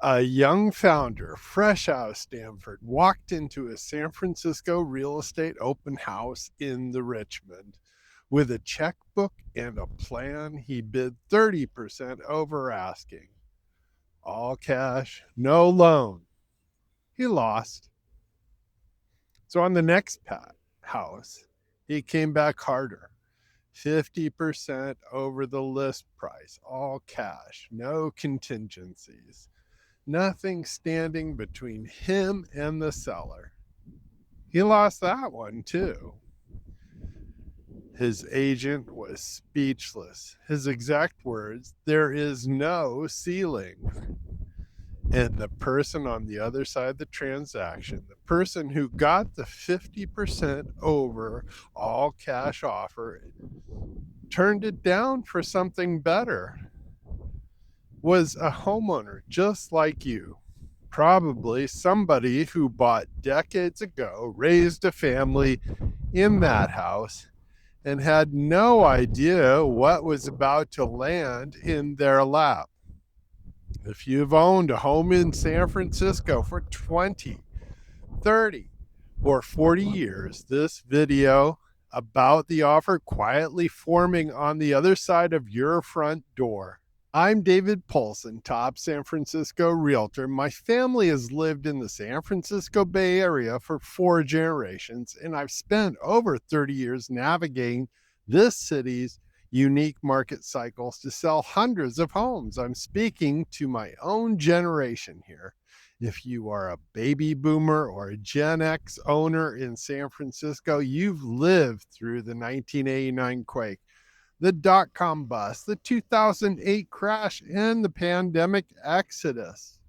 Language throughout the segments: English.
A young founder, fresh out of Stanford, walked into a San Francisco real estate open house in the Richmond. With a checkbook and a plan, he bid 30% over asking. All cash, no loan. He lost. So on the next house, he came back harder. 50% over the list price, all cash, no contingencies. Nothing standing between him and the seller. He lost that one too. His agent was speechless. His exact words, "There is no ceiling." And the person on the other side of the transaction, the person who got the 50% over all cash offer, turned it down for something better, was a homeowner just like you. Probably somebody who bought decades ago, raised a family in that house, and had no idea what was about to land in their lap. If you've owned a home in San Francisco for 20, 30, or 40 years, this video about the offer quietly forming on the other side of your front door. I'm David Poulsen, top San Francisco realtor. My family has lived in the San Francisco Bay Area for 4 generations, and I've spent over 30 years navigating this city's unique market cycles to sell hundreds of homes. I'm speaking to my own generation here. If you are a baby boomer or a Gen X owner in San Francisco, you've lived through the 1989 quake, the dot-com bust, the 2008 crash, and the pandemic exodus.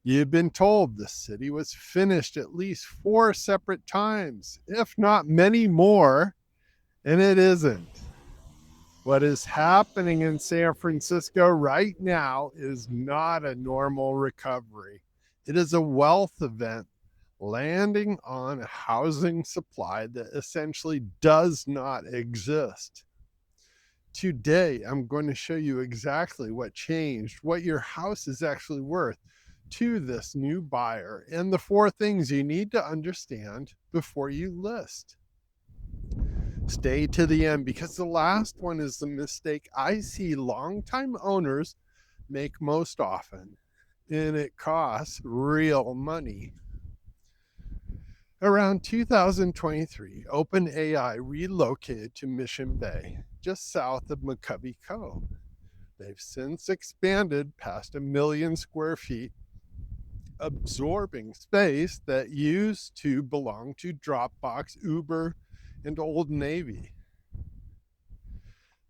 You've been told the city was finished at least 4 separate times, if not many more, and it isn't. What is happening in San Francisco right now is not a normal recovery. It is a wealth event landing on a housing supply that essentially does not exist. Today, I'm going to show you exactly what changed, what your house is actually worth to this new buyer, and the 4 things you need to understand before you list. Stay to the end, because the last one is the mistake I see longtime owners make most often, and it costs real money. Around 2023, OpenAI relocated to Mission Bay, just south of McCovey Cove. They've since expanded past 1 million square feet, absorbing space that used to belong to Dropbox, Uber, and Old Navy.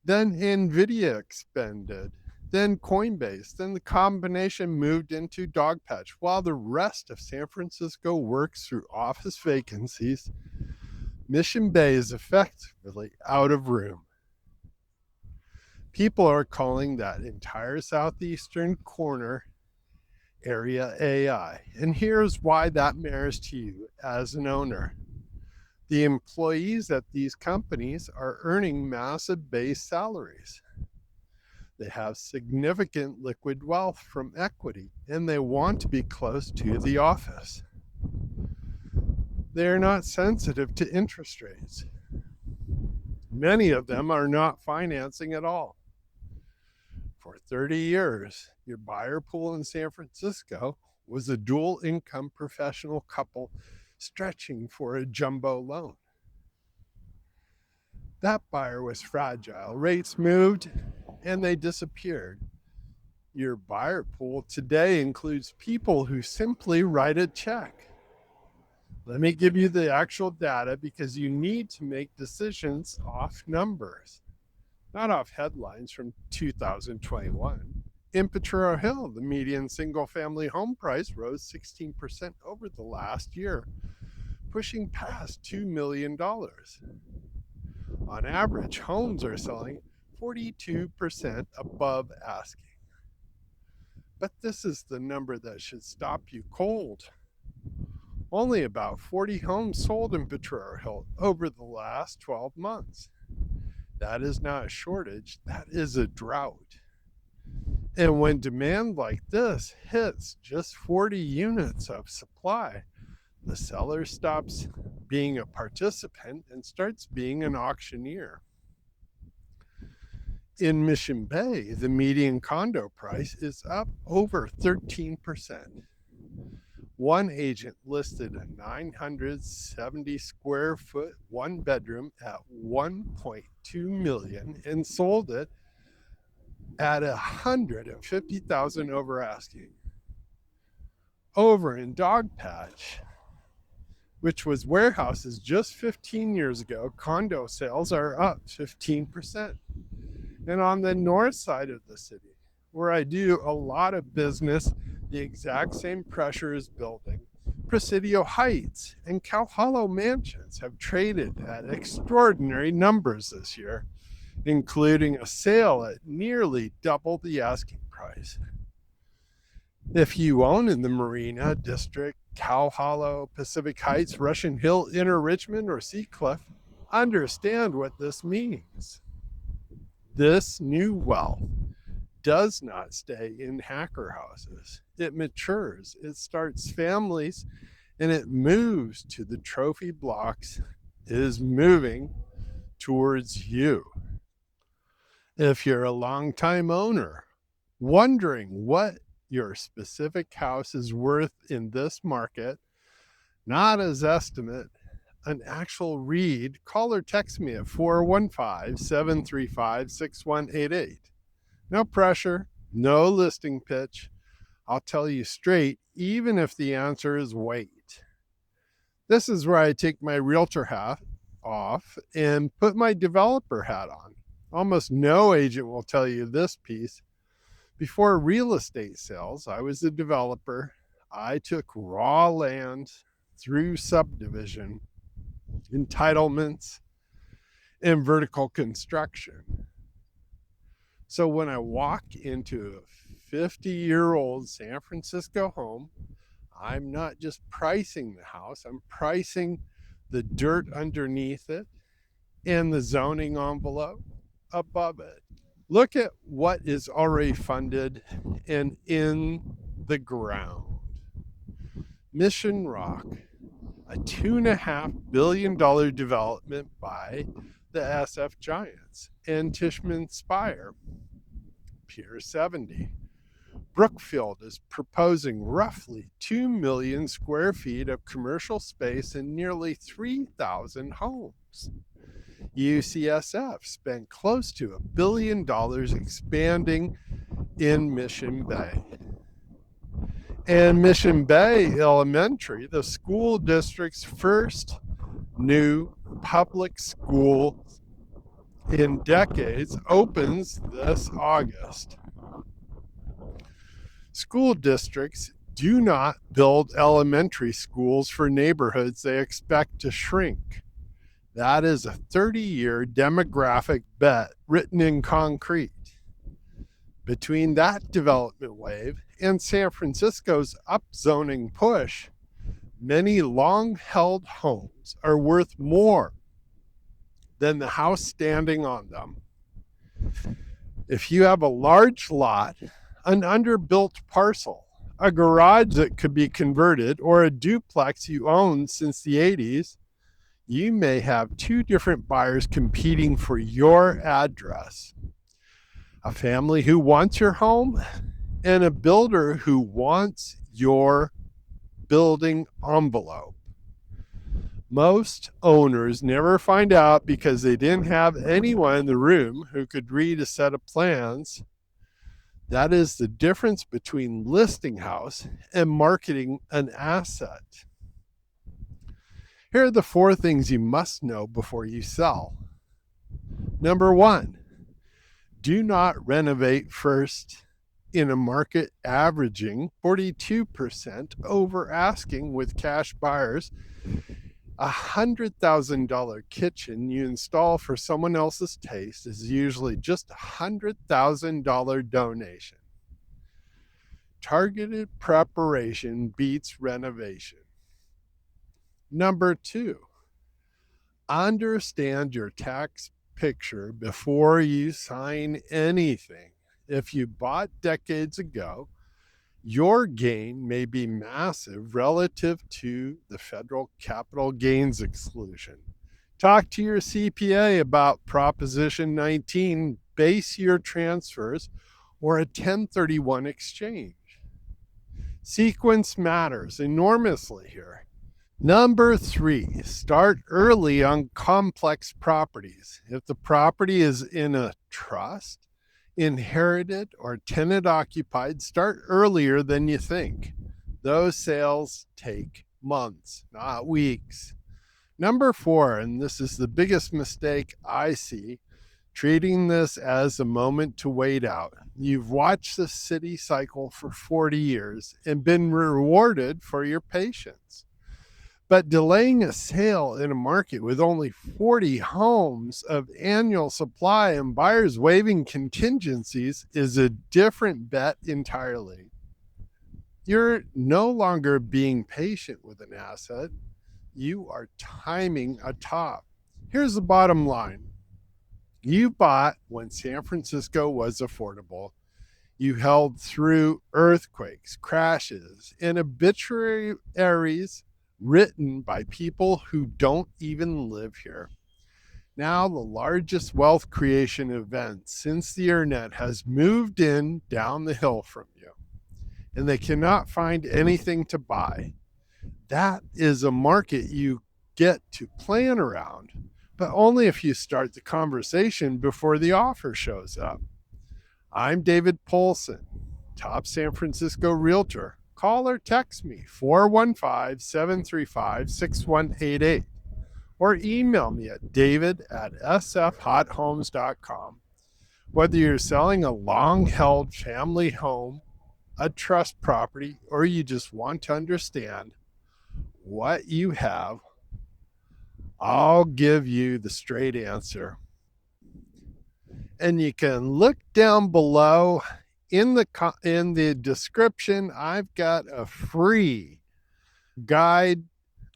Then NVIDIA expanded, then Coinbase, then the combination moved into Dogpatch, while the rest of San Francisco works through office vacancies. Mission Bay is effectively out of room. People are calling that entire southeastern corner area AI, and here's why that matters to you as an owner. The employees at these companies are earning massive base salaries. They have significant liquid wealth from equity, and they want to be close to the office. They are not sensitive to interest rates. Many of them are not financing at all. For 30 years, your buyer pool in San Francisco was a dual income professional couple stretching for a jumbo loan. That buyer was fragile. Rates moved and they disappeared. Your buyer pool today includes people who simply write a check. Let me give you the actual data, because you need to make decisions off numbers, not off headlines from 2021. In Potrero Hill, the median single-family home price rose 16% over the last year, pushing past $2 million. On average, homes are selling 42% above asking. But this is the number that should stop you cold. Only about 40 homes sold in Potrero Hill over the last 12 months. That is not a shortage, that is a drought. And when demand like this hits just 40 units of supply, the seller stops being a participant and starts being an auctioneer. In Mission Bay, the median condo price is up over 13%. One agent listed a 970 square foot one bedroom at 1.2 million and sold it at 150,000 over asking. Over in Dogpatch, which was warehouses just 15 years ago, condo sales are up 15%. And on the north side of the city, where I do a lot of business, the exact same pressure is building. Presidio Heights and Cow Hollow Mansions have traded at extraordinary numbers this year, including a sale at nearly double the asking price. If you own in the Marina District, Cow Hollow, Pacific Heights, Russian Hill, Inner Richmond, or Seacliff, understand what this means. This new wealth does not stay in hacker houses. It matures, it starts families, and it moves to the trophy blocks. It is moving towards you. If you're a longtime owner, wondering what your specific house is worth in this market, not as estimate, an actual read, call or text me at 415-735-6188. No pressure, no listing pitch. I'll tell you straight, even if the answer is wait. This is where I take my realtor hat off and put my developer hat on. Almost no agent will tell you this piece. Before real estate sales, I was a developer. I took raw land through subdivision, entitlements, and vertical construction. So when I walk into a 50-year-old San Francisco home, I'm not just pricing the house, I'm pricing the dirt underneath it and the zoning envelope above it. Look at what is already funded and in the ground. Mission Rock, a $2.5 billion development by the SF Giants, and Tishman Speyer, Pier 70. Brookfield is proposing roughly 2 million square feet of commercial space and nearly 3,000 homes. UCSF spent close to $1 billion expanding in Mission Bay. And Mission Bay Elementary, the school district's first new public school in decades, opens this August. School districts do not build elementary schools for neighborhoods they expect to shrink. That is a 30-year demographic bet written in concrete. Between that development wave and San Francisco's upzoning push, many long-held homes are worth more than the house standing on them. If you have a large lot, an underbuilt parcel, a garage that could be converted, or a duplex you own since the 80s, you may have two different buyers competing for your address. A family who wants your home and a builder who wants your building envelope. Most owners never find out because they didn't have anyone in the room who could read a set of plans. That is the difference between listing house and marketing an asset. Here are the 4 things you must know before you sell. Number 1, do not renovate first in a market averaging 42% over asking with cash buyers. A $100,000 kitchen you install for someone else's taste is usually just a $100,000 donation. Targeted preparation beats renovation. Number 2, understand your tax picture before you sign anything. If you bought decades ago, your gain may be massive relative to the federal capital gains exclusion. Talk to your CPA about Proposition 19 base year transfers or a 1031 exchange. Sequence matters enormously here. Number 3, start early on complex properties. If the property is in a trust, inherited, or tenant occupied, start earlier than you think. Those sales take months, not weeks. Number 4, and this is the biggest mistake I see, treating this as a moment to wait out. You've watched the city cycle for 40 years and been rewarded for your patience. But delaying a sale in a market with only 40 homes of annual supply and buyers waiving contingencies is a different bet entirely. You're no longer being patient with an asset. You are timing a top. Here's the bottom line. You bought when San Francisco was affordable. You held through earthquakes, crashes, and obituaries written by people who don't even live here. Now, the largest wealth creation event since the internet has moved in down the hill from you, and they cannot find anything to buy. That is a market you get to plan around, but only if you start the conversation before the offer shows up. I'm David Poulsen, top San Francisco Realtor. Call or text me 415-735-6188 or email me at david@sfhothomes.com. Whether you're selling a long-held family home, a trust property, or you just want to understand what you have, I'll give you the straight answer. And you can look down below in the description. I've got a free guide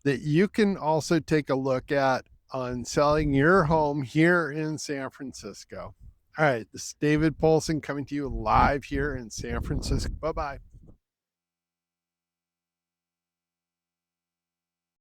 that you can also take a look at on selling your home here in San Francisco. All right, this is David Poulsen coming to you live here in San Francisco. Bye-bye.